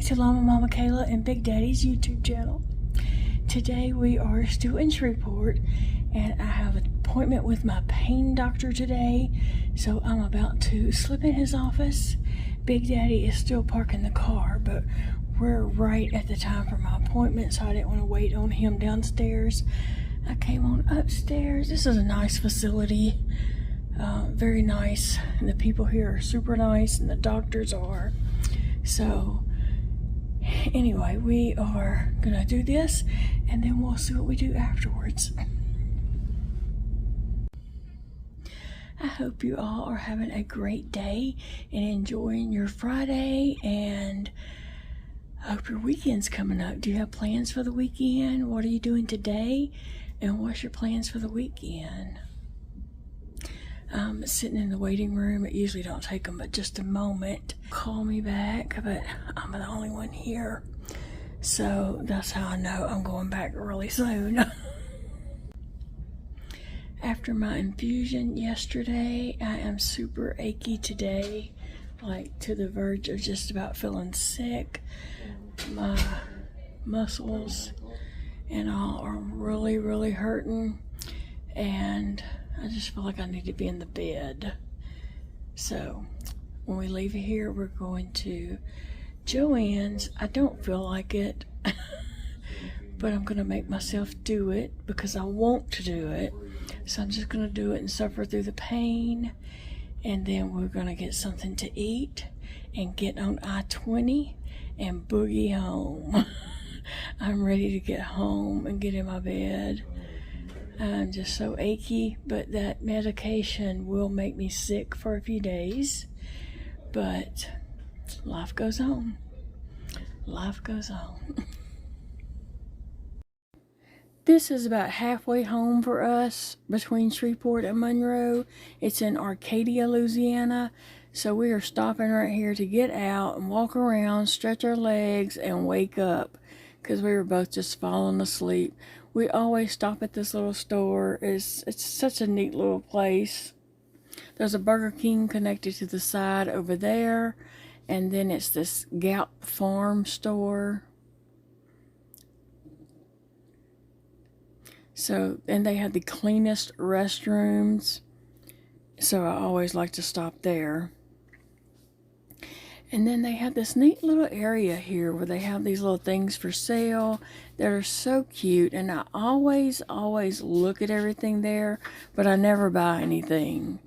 to Llama and Big Daddy's YouTube channel. Today we are still in Shreveport and I have an appointment with my pain doctor today, so I'm about to slip in his office. Big Daddy is still parking the car, but we're right at the time for my appointment, so I didn't want to wait on him downstairs. I came on upstairs. This is a nice facility, very nice, and the people here are super nice and the doctors are. So anyway, we are gonna do this and then we'll see what we do afterwards. I hope you all are having a great day and enjoying your Friday, and I hope your weekend's coming up. Do you have plans for the weekend? What are you doing today? And what's your plans for the weekend? Sitting in the waiting room. It usually don't take them but just a moment. Call me back, but I'm the only one here. So that's how I know I'm going back really soon. After my infusion yesterday, I am super achy today, like to the verge of just about feeling sick. My muscles and all are really hurting, and I just feel like I need to be in the bed. So when we leave here, we're going to Joann's. I don't feel like it, but I'm gonna make myself do it because I want to do it. So I'm just gonna do it and suffer through the pain, and then we're gonna get something to eat and get on I-20 and boogie home. I'm ready to get home and get in my bed. I'm just so achy, but that medication will make me sick for a few days. But life goes on. Life goes on. This is about halfway home for us between Shreveport and Monroe. It's in Arcadia, Louisiana. So we are stopping right here to get out and walk around, stretch our legs, and wake up because we were both just falling asleep. We always stop at this little store. It's such a neat little place. There's a Burger King connected to the side over there, and then it's this Gap Farm store. So, and they have the cleanest restrooms, so I always like to stop there. And then they have this neat little area here where they have these little things for sale that are so cute, and I always look at everything there, but I never buy anything.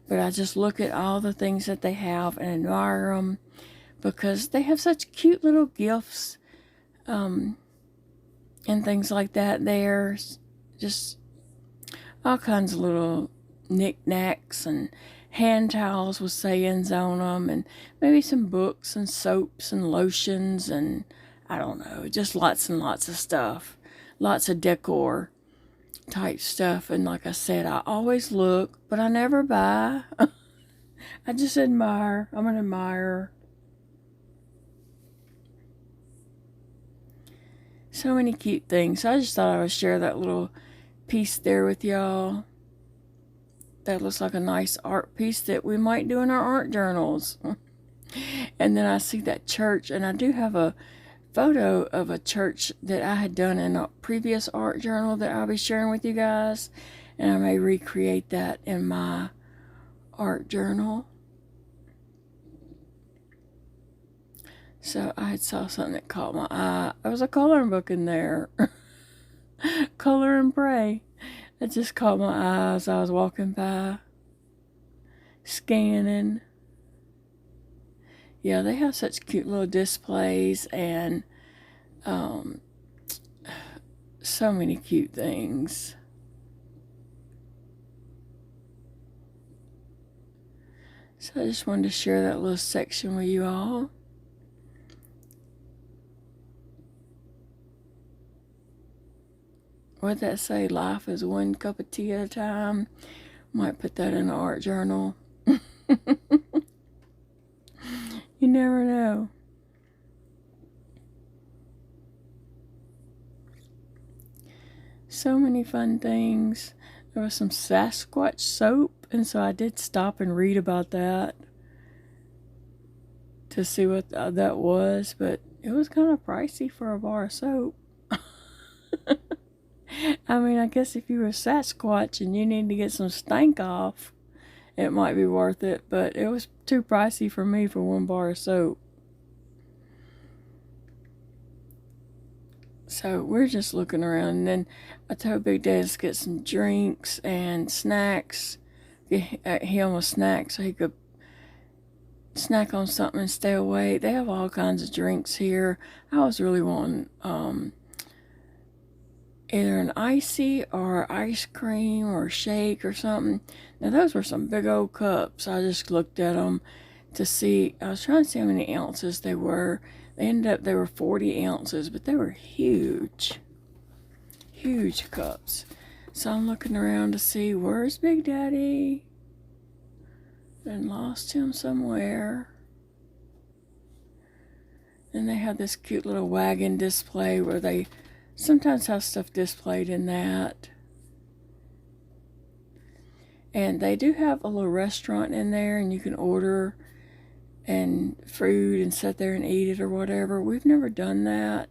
But I just look at all the things that they have and admire them because they have such cute little gifts and things like that there. Just all kinds of little knickknacks and hand towels with sayings on them, and maybe some books and soaps and lotions and I don't know, just lots and lots of stuff. Lots of decor type stuff. And like I said, I always look, but I never buy. I just admire. I'm an admirer. So many cute things. So I just thought I would share that little piece there with y'all. That looks like a nice art piece that we might do in our art journals. And then I see that church, and I do have a photo of a church that I had done in a previous art journal that I'll be sharing with you guys, and I may recreate that in my art journal. So I had saw something that caught my eye. There was a coloring book in there. Color and Pray. It just caught my eye as I was walking by, scanning. Yeah, they have such cute little displays and so many cute things. So I just wanted to share that little section with you all. What'd that say? Life is one cup of tea at a time. Might put that in an art journal. You never know. So many fun things. There was some Sasquatch soap, and so I did stop and read about that to see what that was, but it was kind of pricey for a bar of soap. I mean, I guess if you were Sasquatch and you need to get some stank off, it might be worth it, but it was too pricey for me for one bar of soap. So we're just looking around, and then I told Big Daddy to get some drinks and snacks. Get him a snack so he could snack on something and stay awake. They have all kinds of drinks here. I was really wanting either an icy or ice cream or shake or something. Now those were some big old cups. I just looked at them to see. I was trying to see how many ounces they were. They ended up they were 40 ounces, but they were huge cups. So I'm looking around to see, where's Big Daddy? And lost him somewhere. And they have this cute little wagon display where they sometimes have stuff displayed in that. And they do have a little restaurant in there, and you can order and food and sit there and eat it or whatever. We've never done that.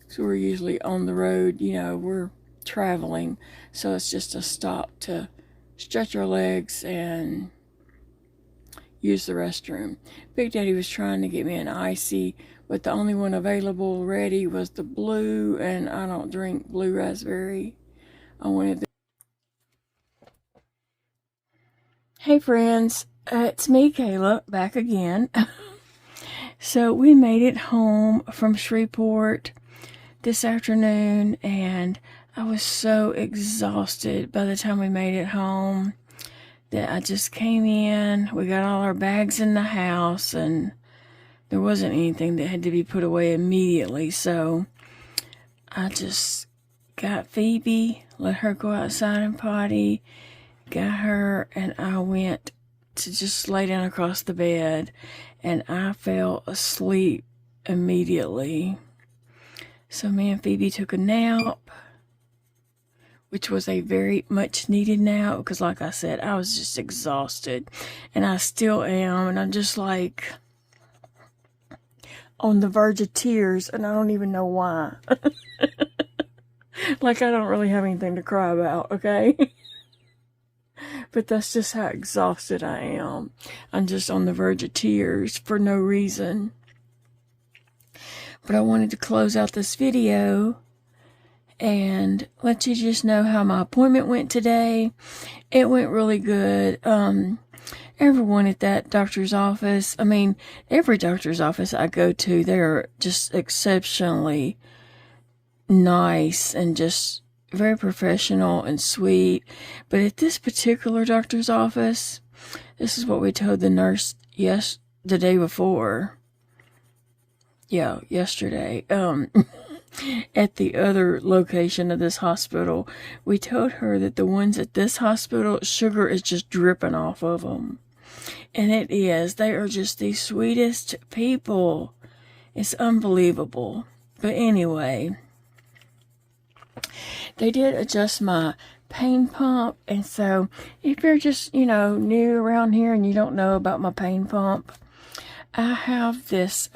So we're usually on the road, you know, we're traveling. So it's just a stop to stretch our legs and use the restroom. Big Daddy was trying to get me an icy, but the only one available ready was the blue, and I don't drink blue raspberry. I wanted the... Hey friends, it's me, Kayla, back again. So we made it home from Shreveport this afternoon, and I was so exhausted by the time we made it home that I just came in. We got all our bags in the house, and there wasn't anything that had to be put away immediately, so I just got Phoebe, let her go outside and potty, got her, and I went to just lay down across the bed, and I fell asleep immediately. So me and Phoebe took a nap, which was a very much needed nap, because like I said, I was just exhausted, and I still am, and I'm just like on the verge of tears, and I don't even know why. Like, I don't really have anything to cry about, okay? But that's just how exhausted I am. I'm just on the verge of tears for no reason. But I wanted to close out this video and let you just know how my appointment went today. It went really good. Everyone at that doctor's office, I mean, every doctor's office I go to, they're just exceptionally nice and just very professional and sweet. But at this particular doctor's office, this is what we told the nurse the day before. Yeah, yesterday. At the other location of this hospital, we told her that the ones at this hospital, sugar is just dripping off of them. And it is. They are just the sweetest people. It's unbelievable. But anyway, they did adjust my pain pump. And so if you're just, new around here and you don't know about my pain pump, I have this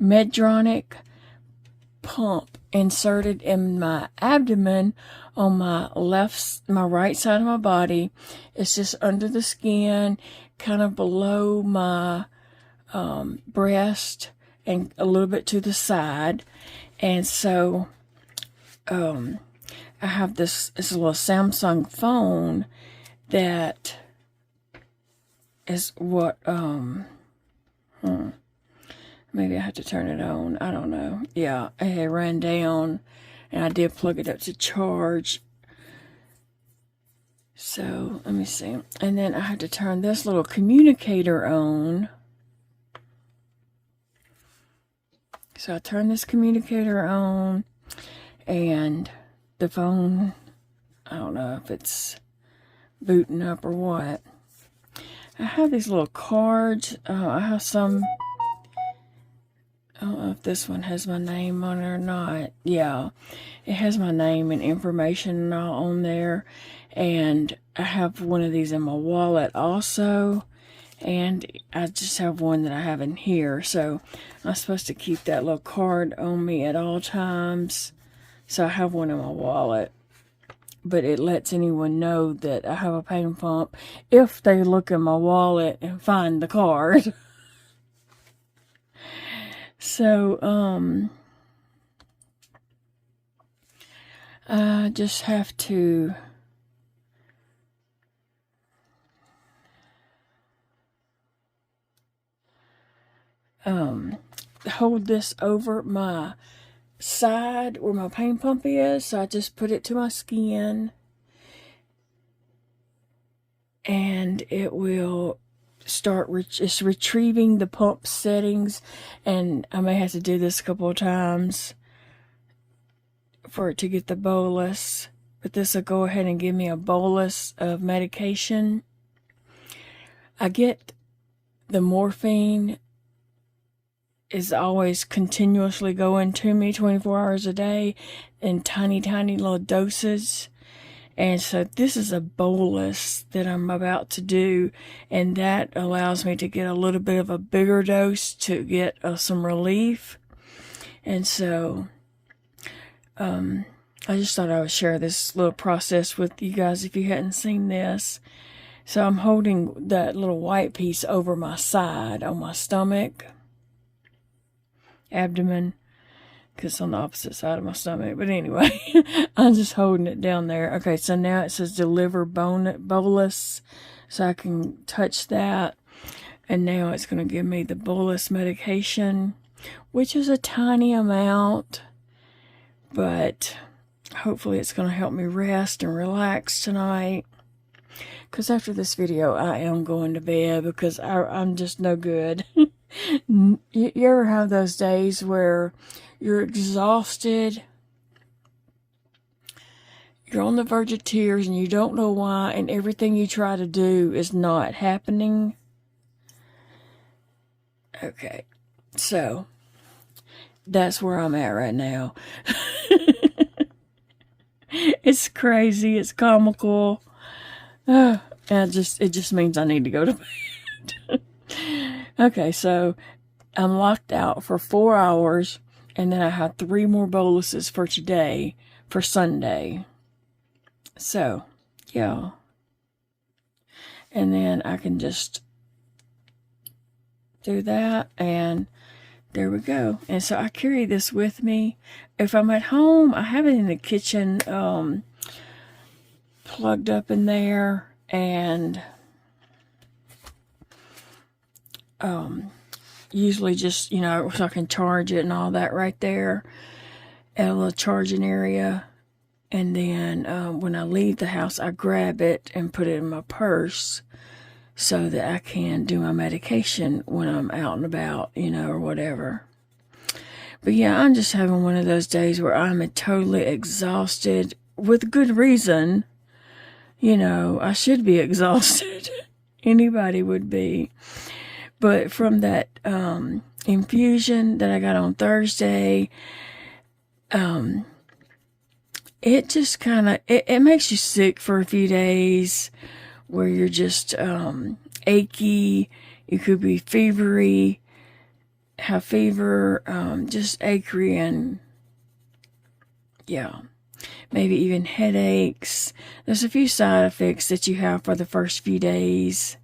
Medtronic pump inserted in my abdomen on my right side of my body. It's just under the skin, kind of below my breast and a little bit to the side. And so I have this little Samsung phone that is what maybe I have to turn it on. I don't know. Yeah, it ran down, and I did plug it up to charge. So, let me see. And then I had to turn this little communicator on. So, I turned this communicator on, and the phone, I don't know if it's booting up or what. I have these little cards. I have some... I don't know if this one has my name on it or not. Yeah, it has my name and information and all on there. And I have one of these in my wallet also. And I just have one that I have in here, so I'm supposed to keep that little card on me at all times. So I have one in my wallet, but it lets anyone know that I have a pain pump if they look in my wallet and find the card. So, I just have to hold this over my side where my pain pump is. So I just put it to my skin, and it will start it's retrieving the pump settings. And I may have to do this a couple of times for it to get the bolus, but this will go ahead and give me a bolus of medication. I get the morphine is always continuously going to me 24 hours a day in tiny little doses. And so this is a bolus that I'm about to do, and that allows me to get a little bit of a bigger dose to get some relief. And so I just thought I would share this little process with you guys if you hadn't seen this. So I'm holding that little white piece over my side on my stomach, abdomen, because it's on the opposite side of my stomach. But anyway, I'm just holding it down there. Okay, so now it says deliver bolus, so I can touch that. And now it's going to give me the bolus medication, which is a tiny amount, but hopefully it's going to help me rest and relax tonight. Because after this video, I am going to bed because I'm just no good. You ever have those days where you're exhausted, you're on the verge of tears, and you don't know why, and everything you try to do is not happening? Okay, so that's where I'm at right now. It's crazy, it's comical. And it just means I need to go to bed. Okay, so I'm locked out for 4 hours, and then I have 3 more boluses for today, for Sunday. So, yeah. And then I can just do that, and there we go. And so I carry this with me. If I'm at home, I have it in the kitchen, plugged up in there, and usually just, so I can charge it and all that right there at a little charging area. And then when I leave the house, I grab it and put it in my purse so that I can do my medication when I'm out and about, or whatever. But yeah, I'm just having one of those days where I'm totally exhausted with good reason. I should be exhausted. Anybody would be. But from that infusion that I got on Thursday, it just kind of, it makes you sick for a few days where you're just achy. You could be fevery, have fever, just achy, and yeah, maybe even headaches. There's a few side effects that you have for the first few days,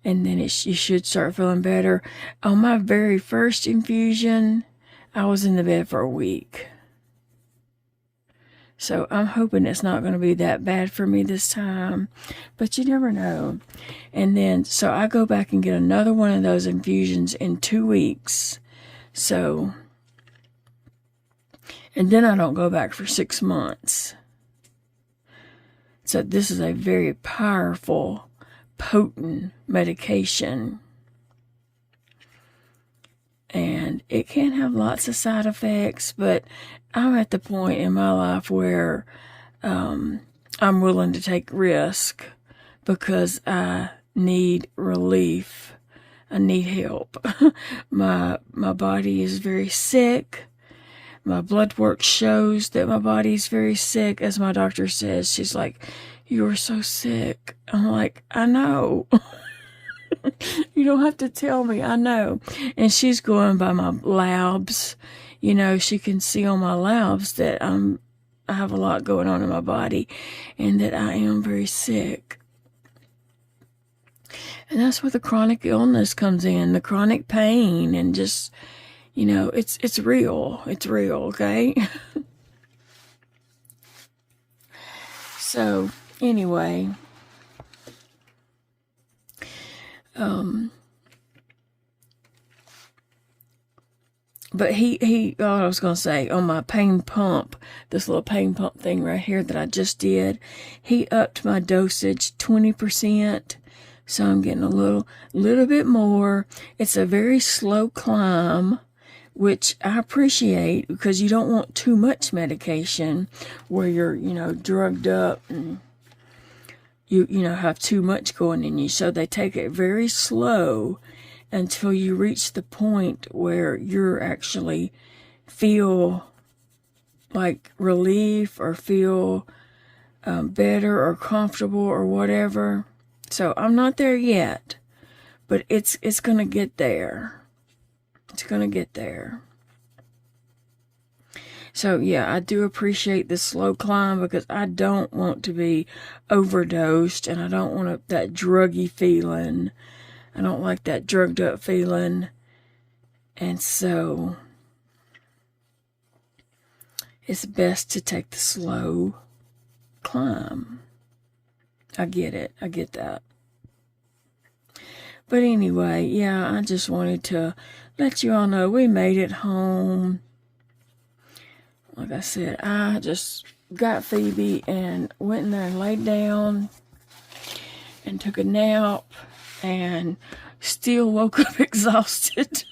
and then you should start feeling better. On my very first infusion, I was in the bed for a week. So I'm hoping it's not going to be that bad for me this time, but you never know. And then, so I go back and get another one of those infusions in 2 weeks. So, and then I don't go back for 6 months. So this is a very powerful, potent medication. And it can have lots of side effects, but I'm at the point in my life where I'm willing to take risk because I need relief. I need help. My body is very sick. My blood work shows that my body is very sick. As my doctor says, she's like, "You are so sick." I'm like, "I know." You don't have to tell me, I know. And she's going by my labs. You know, she can see on my labs that I have a lot going on in my body and that I am very sick. And that's where the chronic illness comes in, the chronic pain, and just, you know, it's real. It's real, okay? So, anyway, but I was going to say, on my pain pump, this little pain pump thing right here that I just did, he upped my dosage 20%. So I'm getting a little bit more. It's a very slow climb, which I appreciate, because you don't want too much medication where you're, you know, drugged up and you know, have too much going in you. So they take it very slow until you reach the point where you're actually feel like relief or feel better or comfortable or whatever. So I'm not there yet, but it's going to get there. It's going to get there. So yeah, I do appreciate this slow climb, because I don't want to be overdosed, and I don't want that druggy feeling. I don't like that drugged up feeling. And so it's best to take the slow climb. I get it. I get that. But anyway, yeah, I just wanted to let you all know we made it home. Like I said, I just got Phoebe and went in there and laid down and took a nap and still woke up exhausted.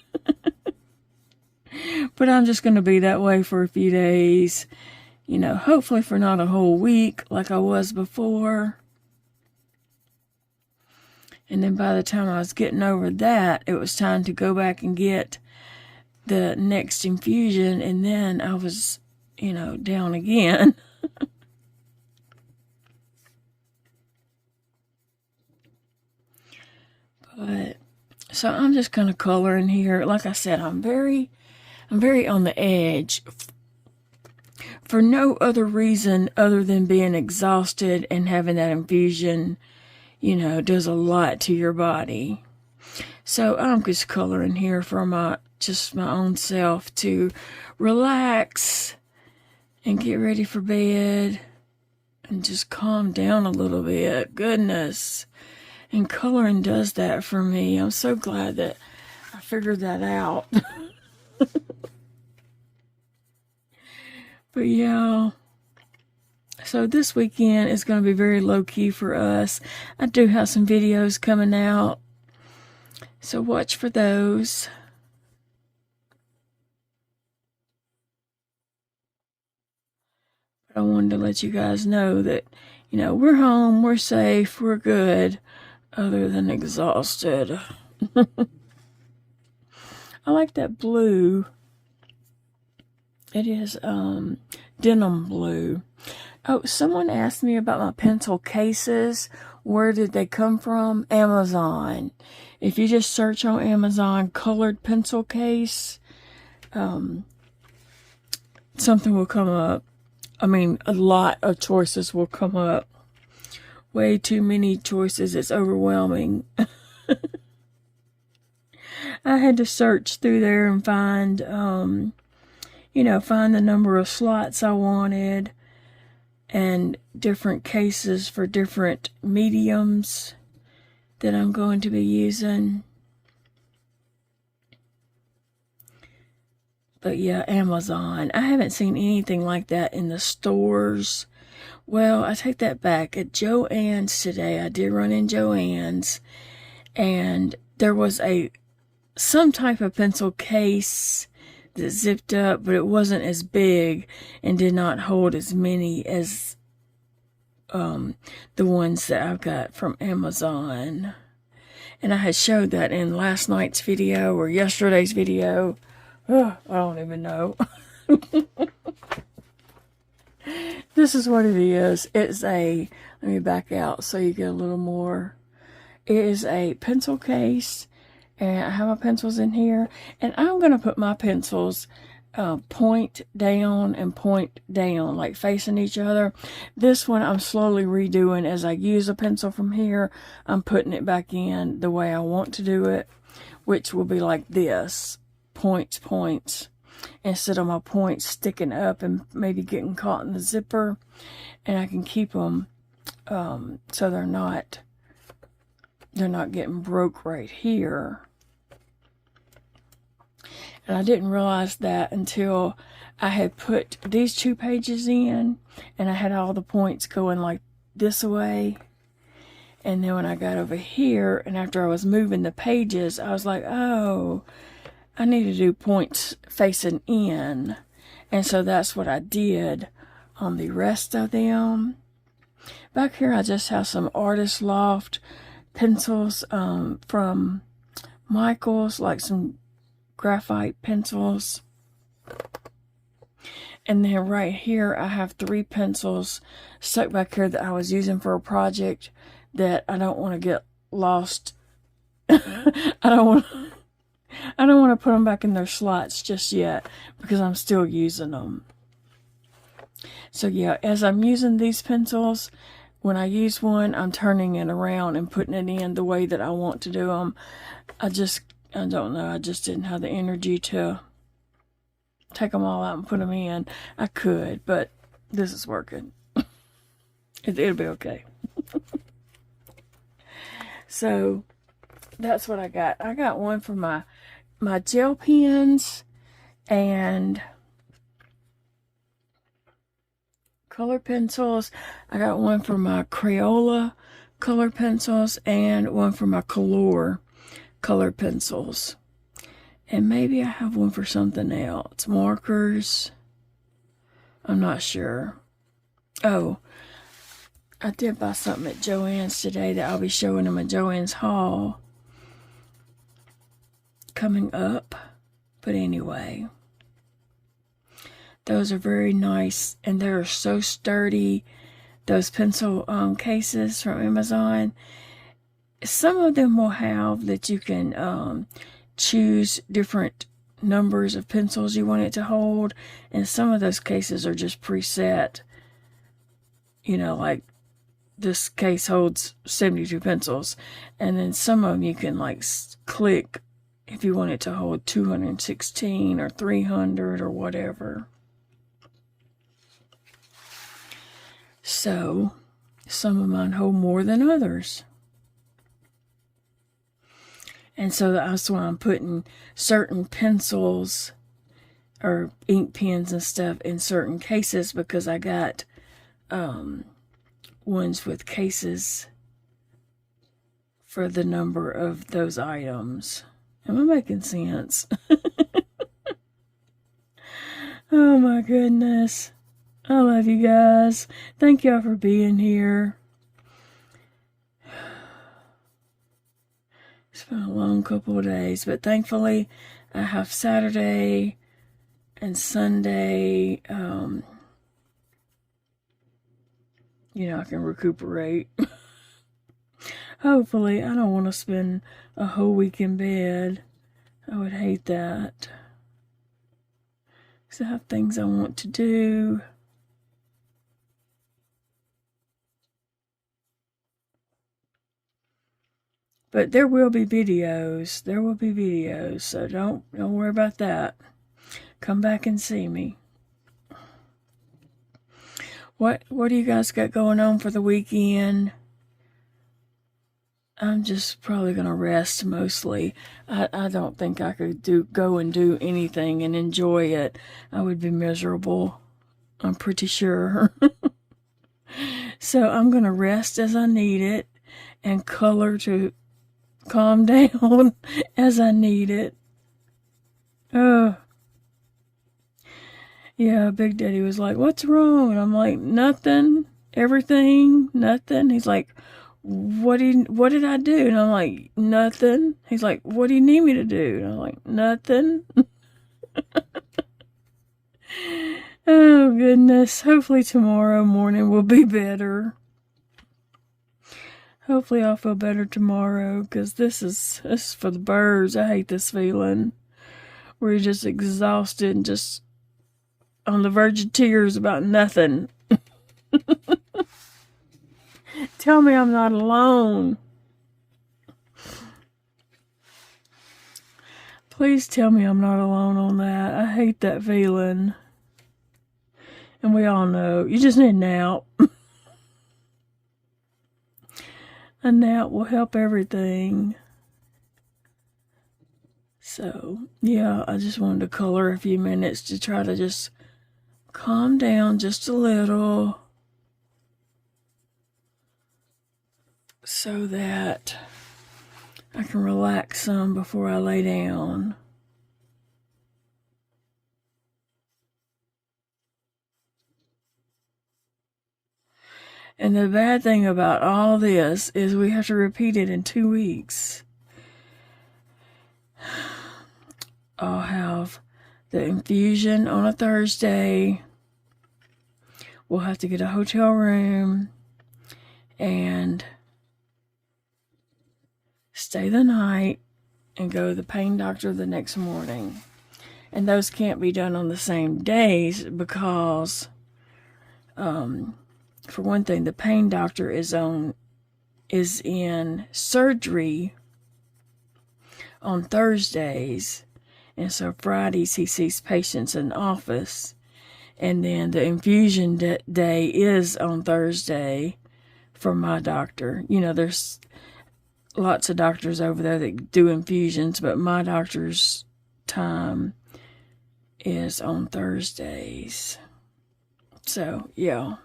But I'm just going to be that way for a few days. You know, hopefully for not a whole week like I was before. And then by the time I was getting over that, it was time to go back and get the next infusion. And then I was, you know, down again. But, so I'm just kind of coloring here. Like I said, I'm very on the edge. For no other reason other than being exhausted and having that infusion, you know, does a lot to your body. So I'm just coloring here for my own self to relax and get ready for bed and just calm down a little bit. Goodness. And coloring does that for me. I'm so glad that I figured that out. But yeah. So this weekend is going to be very low-key for us. I do have some videos coming out, so watch for those. But I wanted to let you guys know that, you know, we're home, we're safe, we're good, other than exhausted. I like that blue. It is denim blue. Oh, someone asked me about my pencil cases. Where did they come from? Amazon. If you just search on Amazon, colored pencil case, something will come up. I mean, a lot of choices will come up. Way too many choices. It's overwhelming. I had to search through there and find, you know, find the number of slots I wanted and different cases for different mediums that I'm going to be using. But yeah, Amazon. I haven't seen anything like that in the stores. Well, I take that back. At Joann's today, I did run in Joann's, and there was some type of pencil case that zipped up, but it wasn't as big and did not hold as many as the ones that I've got from Amazon. And I had showed that in last night's video or yesterday's video. I don't even know. This is what it is. It's let me back out so you get a little more. is a pencil case, and I have my pencils in here, and I'm going to put my pencils point down and point down, like facing each other. This one I'm slowly redoing. As I use a pencil from here, I'm putting it back in the way I want to do it, which will be like this, points, points, instead of my points sticking up and maybe getting caught in the zipper. And I can keep them so they're not getting broke right here. And I didn't realize that until I had put these 2 pages in, and I had all the points going like this way. And then when I got over here, and after I was moving the pages, I was like, oh, I need to do points facing in. And so that's what I did on the rest of them. Back here, I just have some Artist Loft pencils from Michael's, like some graphite pencils. And then right here, I have 3 pencils stuck back here that I was using for a project that I don't want to get lost. I don't want to put them back in their slots just yet because I'm still using them. So yeah, as I'm using these pencils, when I use one, I'm turning it around and putting it in the way that I want to do them. I don't know, I just didn't have the energy to take them all out and put them in. I could, but this is working. It'll be okay. So that's what I got. I got one for my gel pens and color pencils. I got one for my Crayola color pencils and one for my Color color pencils. And maybe I have one for something else. Markers. I'm not sure. Oh, I did buy something at Joann's today that I'll be showing them at Joann's haul coming up. But anyway, those are very nice, and they're so sturdy. Those pencil cases from Amazon. Some of them will have that you can choose different numbers of pencils you want it to hold, and some of those cases are just preset. You know, like this case holds 72 pencils, and then some of them you can like click if you want it to hold 216 or 300 or whatever. So some of mine hold more than others. And so that's why I'm putting certain pencils or ink pens and stuff in certain cases, because I got ones with cases for the number of those items. Am I making sense? Oh my goodness. I love you guys. Thank y'all for being here. It's been a long couple of days, but thankfully I have Saturday and Sunday. I can recuperate. Hopefully. I don't want to spend a whole week in bed. I would hate that. Because I have things I want to do. But there will be videos. There will be videos. So don't worry about that. Come back and see me. What do you guys got going on for the weekend? I'm just probably going to rest mostly. I don't think I could go and do anything and enjoy it. I would be miserable. I'm pretty sure. So I'm going to rest as I need it and color to calm down as I need it. Yeah, Big Daddy was like, "What's wrong?" And I'm like, "Nothing. Everything. Nothing." He's like, what did I do? And I'm like, "Nothing." He's like, "What do you need me to do?" And I'm like, "Nothing." Oh, goodness. Hopefully tomorrow morning will be better. Hopefully I'll feel better tomorrow, because this is for the birds. I hate this feeling where you're just exhausted and just on the verge of tears about nothing. Tell me I'm not alone. Please tell me I'm not alone on that. I hate that feeling. And we all know, you just need a nap. A nap will help everything. So, yeah, I just wanted to color a few minutes to try to just calm down just a little, so that I can relax some before I lay down. And the bad thing about all this is we have to repeat it in 2 weeks. I'll have the infusion on a Thursday. We'll have to get a hotel room and stay the night and go to the pain doctor the next morning. And those can't be done on the same days because, for one thing, the pain doctor is in surgery on Thursdays, and so Fridays he sees patients in the office, and then the infusion day is on Thursday for my doctor. You know, there's lots of doctors over there that do infusions, but my doctor's time is on Thursdays. So, yeah.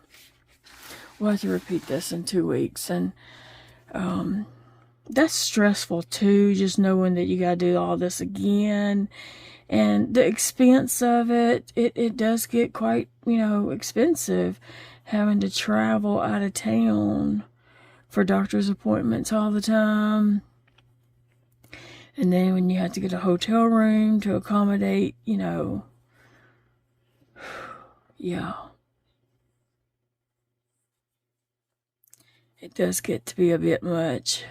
We'll have to repeat this in 2 weeks. And that's stressful too, just knowing that you got to do all this again. And the expense of it does get quite, expensive, having to travel out of town for doctor's appointments all the time. And then when you have to get a hotel room to accommodate, yeah. It does get to be a bit much.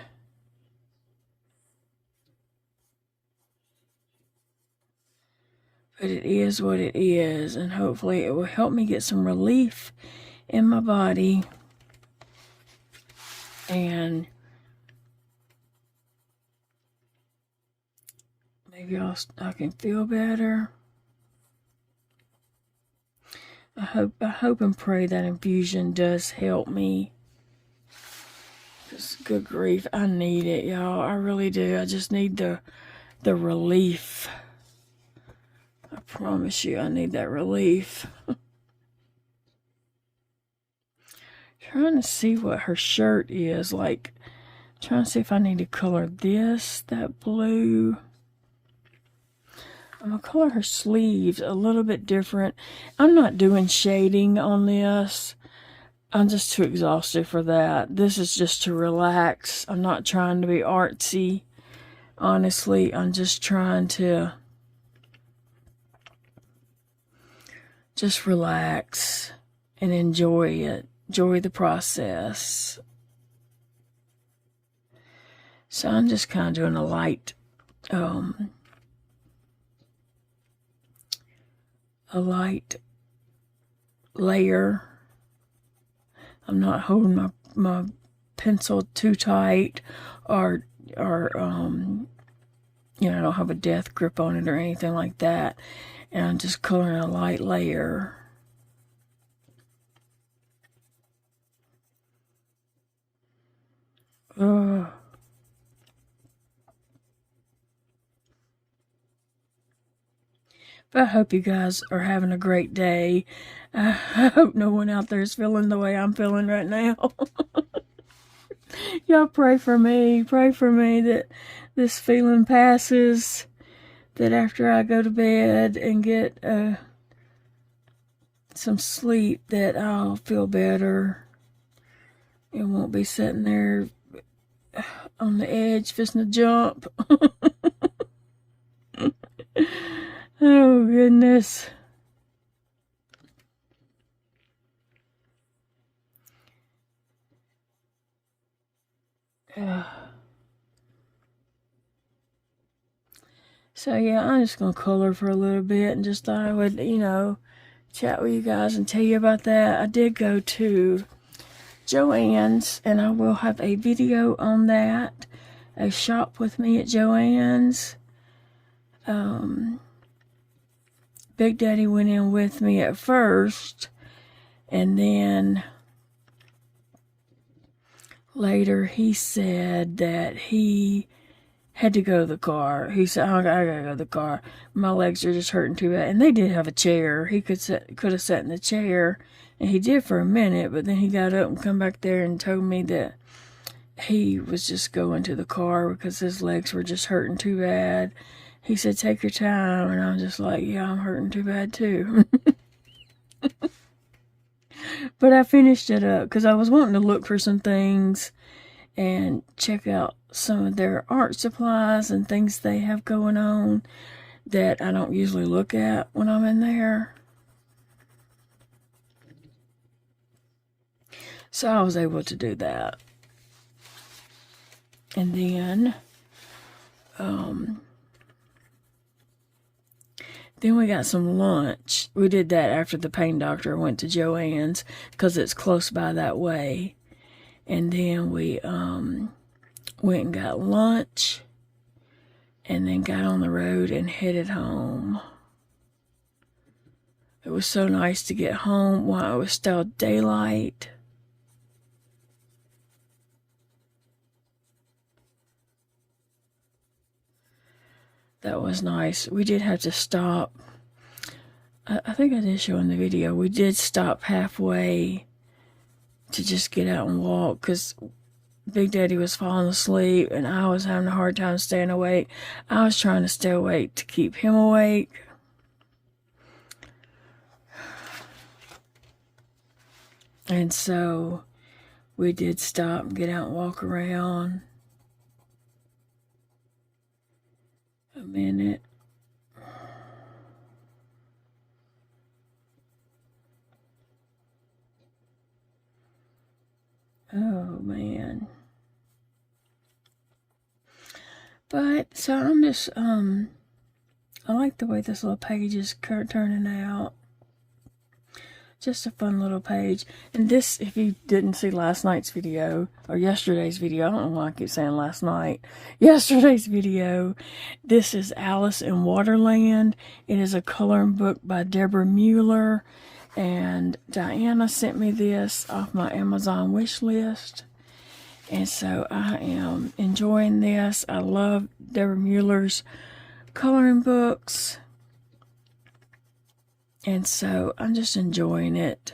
But it is what it is, and hopefully it will help me get some relief in my body. And maybe I can feel better. I hope and pray that infusion does help me. Just good grief, I need it, y'all. I really do. I just need the relief. I promise you, I need that relief. Trying to see what her shirt is like. Trying to see if I need to color that blue. I'm going to color her sleeves a little bit different. I'm not doing shading on this. I'm just too exhausted for that. This is just to relax. I'm not trying to be artsy. Honestly, I'm just trying to just relax and enjoy it. Enjoy the process. So I'm just kind of doing a light layer. I'm not holding my pencil too tight, or I don't have a death grip on it or anything like that. And I'm just coloring a light layer. But I hope you guys are having a great day. I hope no one out there is feeling the way I'm feeling right now. Y'all pray for me. Pray for me that this feeling passes. That after I go to bed and get some sleep, that I'll feel better. And won't be sitting there on the edge, fixing to jump. Oh, goodness. So yeah, I'm just gonna color for a little bit, and just thought I would, you know, chat with you guys and tell you about that. I did go to Joann's, and I will have a video on that. A shop with me at Joann's. Big Daddy went in with me at first, and then later he said that he had to go to the car. He said, "Oh, I gotta go to the car. My legs are just hurting too bad." And they did have a chair. He could have sat in the chair, and he did for a minute, but then he got up and come back there and told me that he was just going to the car because his legs were just hurting too bad. He said, "Take your time," and I'm just like, yeah, I'm hurting too bad too. But I finished it up because I was wanting to look for some things and check out some of their art supplies and things they have going on that I don't usually look at when I'm in there. So I was able to do that. And then we got some lunch. We did that after the pain doctor went to Joann's because it's close by that way. And then we went and got lunch and then got on the road and headed home. It was so nice to get home while it was still daylight. That was nice. We did have to stop. I think I did show in the video. We did stop halfway to just get out and walk because Big Daddy was falling asleep and I was having a hard time staying awake. I was trying to stay awake to keep him awake. And so we did stop and get out and walk around. A minute. Oh man. But so I'm just I like the way this little page is turning out. Just a fun little page. And this, if you didn't see last night's video, or yesterday's video, I don't know why I keep saying last night. Yesterday's video, this is Alice in Waterland. It is a coloring book by Deborah Mueller. And Diana sent me this off my Amazon wish list. And so I am enjoying this. I love Deborah Mueller's coloring books. And so I'm just enjoying it.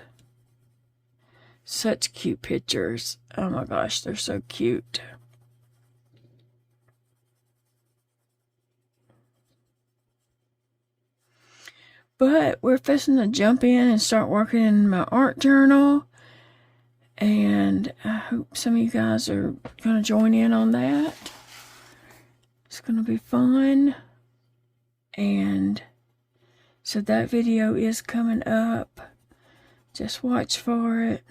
Such cute pictures. Oh my gosh, they're so cute. But we're fixing to jump in and start working in my art journal. And I hope some of you guys are going to join in on that. It's going to be fun. And so that video is coming up. Just watch for it.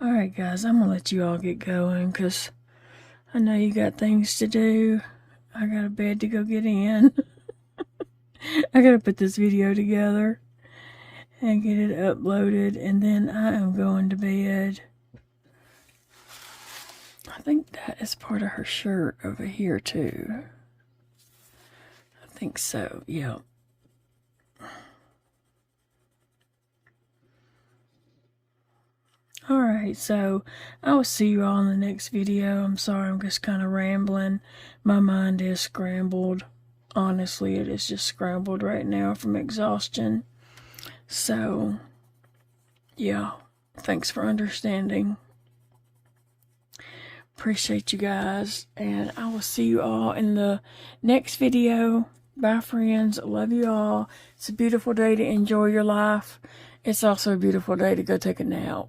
Alright guys, I'm going to let you all get going because I know you got things to do. I got a bed to go get in. I got to put this video together and get it uploaded, and then I am going to bed. I think that is part of her shirt over here too. I think so, yeah. Alright, so I will see you all in the next video. I'm sorry, I'm just kind of rambling. My mind is scrambled. Honestly, it is just scrambled right now from exhaustion. So, yeah, thanks for understanding. Appreciate you guys, and I will see you all in the next video. Bye friends, love you all. It's a beautiful day to enjoy your life. It's also a beautiful day to go take a nap.